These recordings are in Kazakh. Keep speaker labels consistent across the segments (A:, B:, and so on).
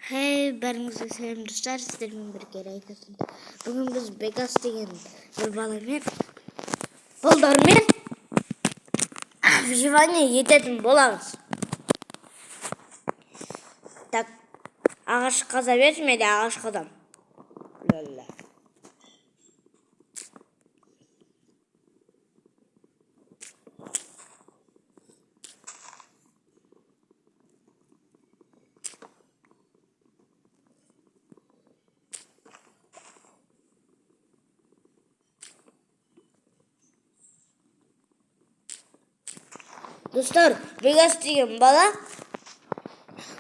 A: Hey, бәріңізге сәлем достар, сіздермен бірге айтасың. Бүгін біз Бегас деген бір баламен, болдармен выживание ететін боламыз. Так, ағаш қаза берші, мен де ағаш қазам. Достар, Бегас деген бала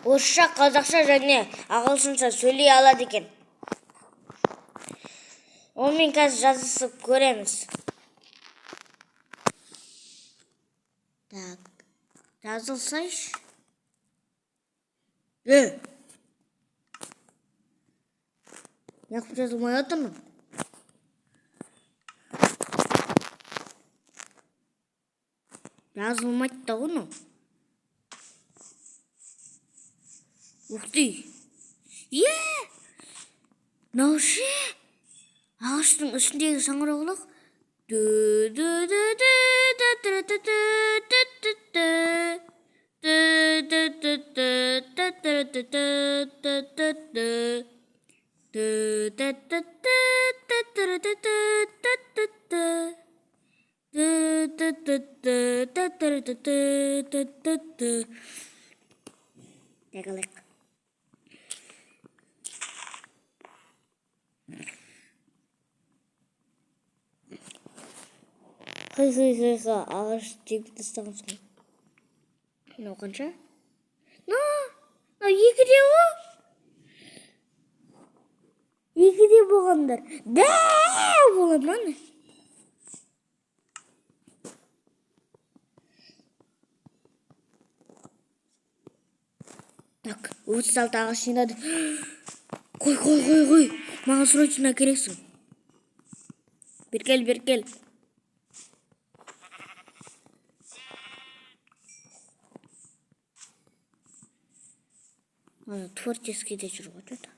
A: орысша, қазақша және ағылшынша сөйлей алады екен. Онымен қазір жазысып көреміз. Так, жазылсайшы. Неғып жазылмай отырмын? Жазылмайды да оны. Ух ты! Наушы! Ағаштың үстіндегі саңырауқұлақ. Тәгілік. Хай, ағаш жеп тастаған соң. Мынау қанша? Екі де о? Екі де болғандар. Болады маны. Так, 36 ағаш жинады. Қой. Маған срочно керексің. Бер кел. Творческийде жүр ғой жата.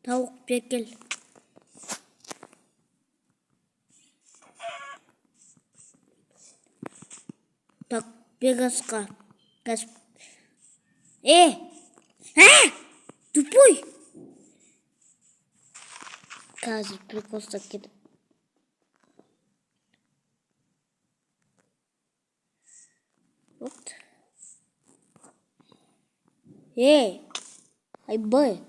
A: Тауық, бер кел. Так, Бегасқа. Тупой! Қазір приколстап кетіп. Вот. Айбай.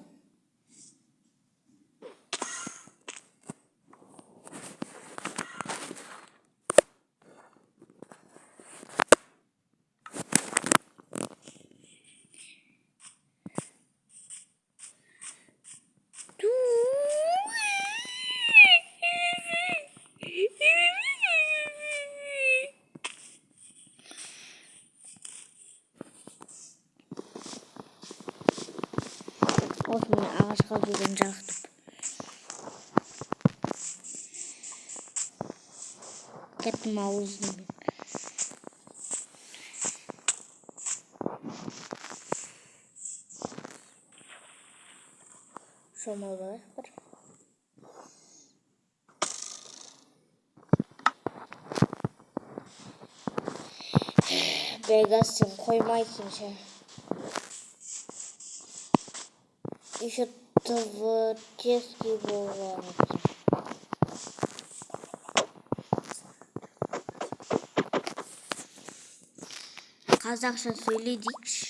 A: Осымен ағашқа бүгін жақтып. Кеттім ауызын. Шомал болайық бір. Бегас, сен қоймайсың ше. Еще творческий болған. Қазақша сөйлейдікші.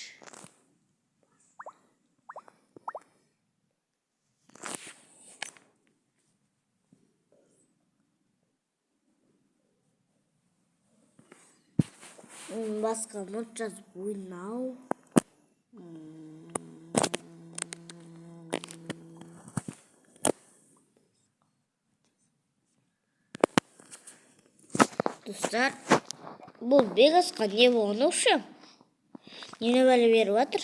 A: Басқа нот жазып ойнау. Достар, бұл Бегасқа не болған ұшы? Нені бәлі беріп атыр?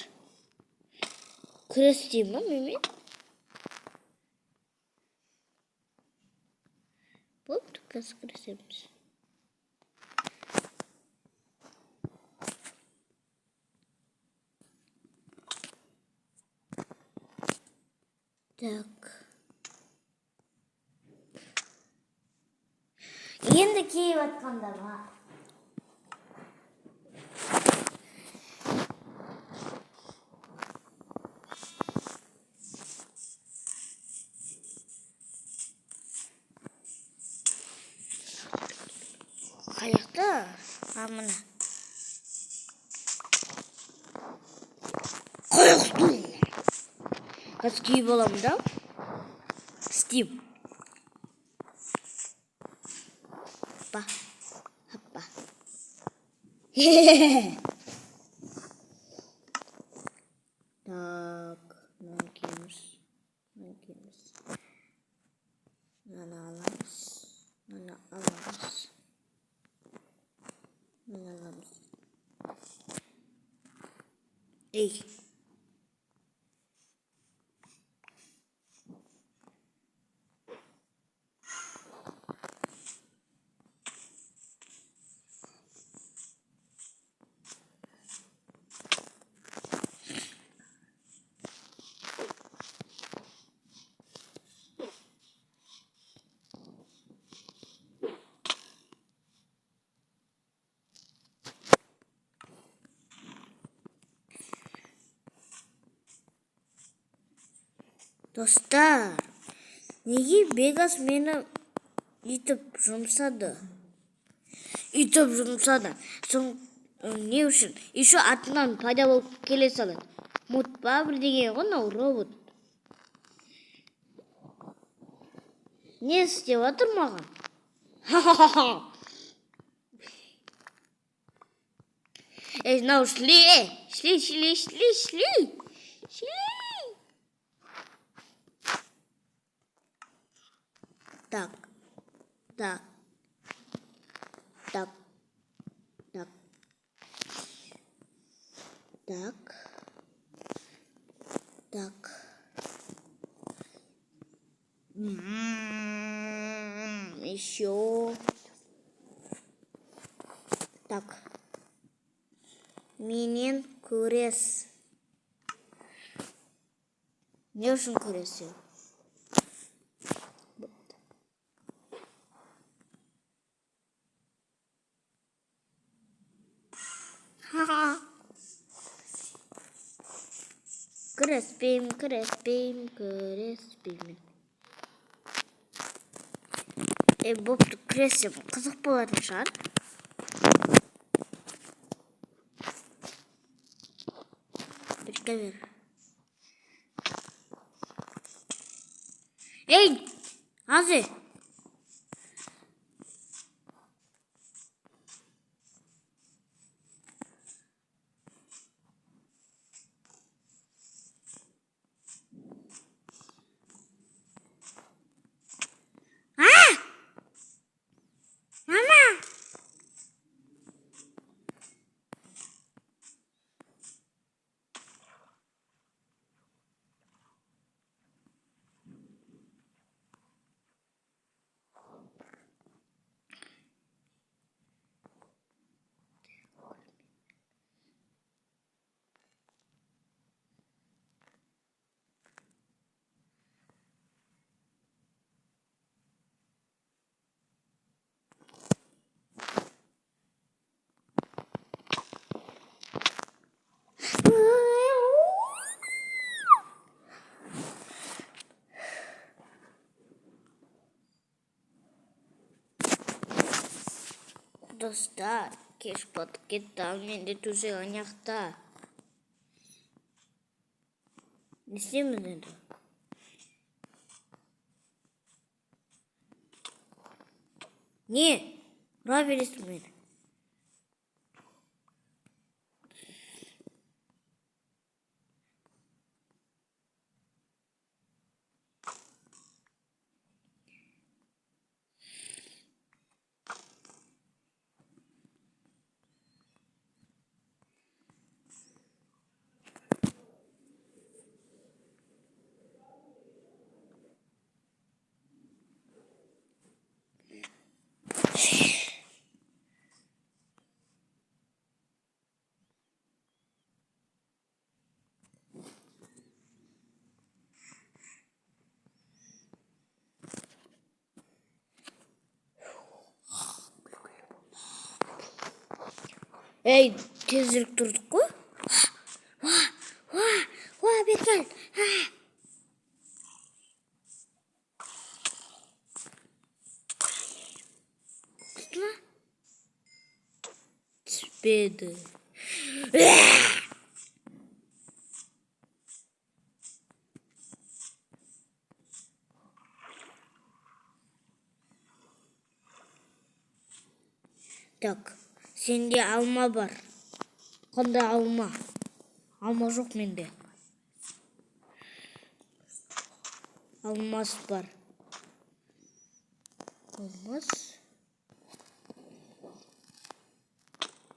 A: Күрестей ма мемен? Болды, қазір күресеміз. Так. Енді кейіп атқанда ма? Қаяқта? Мына. Қаяқты? Қазір кейіп боламын да? Стив. Hoppa. Hoppa. Так, накинусь. Alamaz. Ey. Dostlar, неге Бегас мені итіп жұмсады? Соң не үшін? Еще артынан пайда болып келе салады. Мут па бірдеңе ғой, мынау робот. Не істеп отыр маған? Ей, мынау шли. Так. Еще. Так. Менен көрес. Не үшін көресің? Күреспеймін. Бопты күресем қызық болатын шығар. Бірге бер. Ей, азы. Dostlar, kеш батып кетті, менде төсек аяқта. Не істеймін енді? Не? Ұра бересің мені. Ей, тезірік тұрдық қой. Берген. Тұтма. Түспеді. Так, сенде алма бар. Қандай алма? Алма жоқ менде. Алмас бар. Алмас.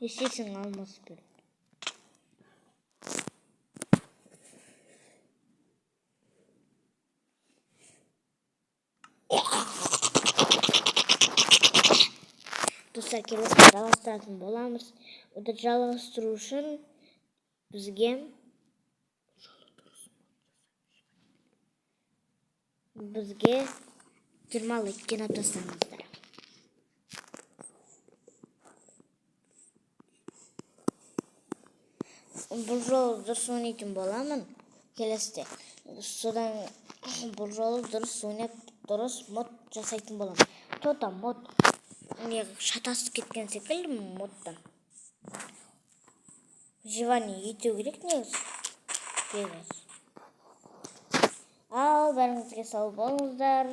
A: Естесің алмас бер. Достар, келесі жалғастыратын боламыз. Ода жалғастыру үшін бізге бізге 20 лайк жинап тастаңыздар. Бұл жолы дұрыс ойнайтын боламын келесіде. Содан бұл жолы дұрыс ойнап, дұрыс мод жасайтын боламын. Тота мод шатасып кеткен секілді модтан. Живани ету керек негізі. Ал бәріңізге сау болыңыздар.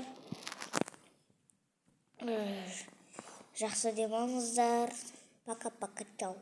A: Жақсы демалыңыздар. Пока-пока, чау.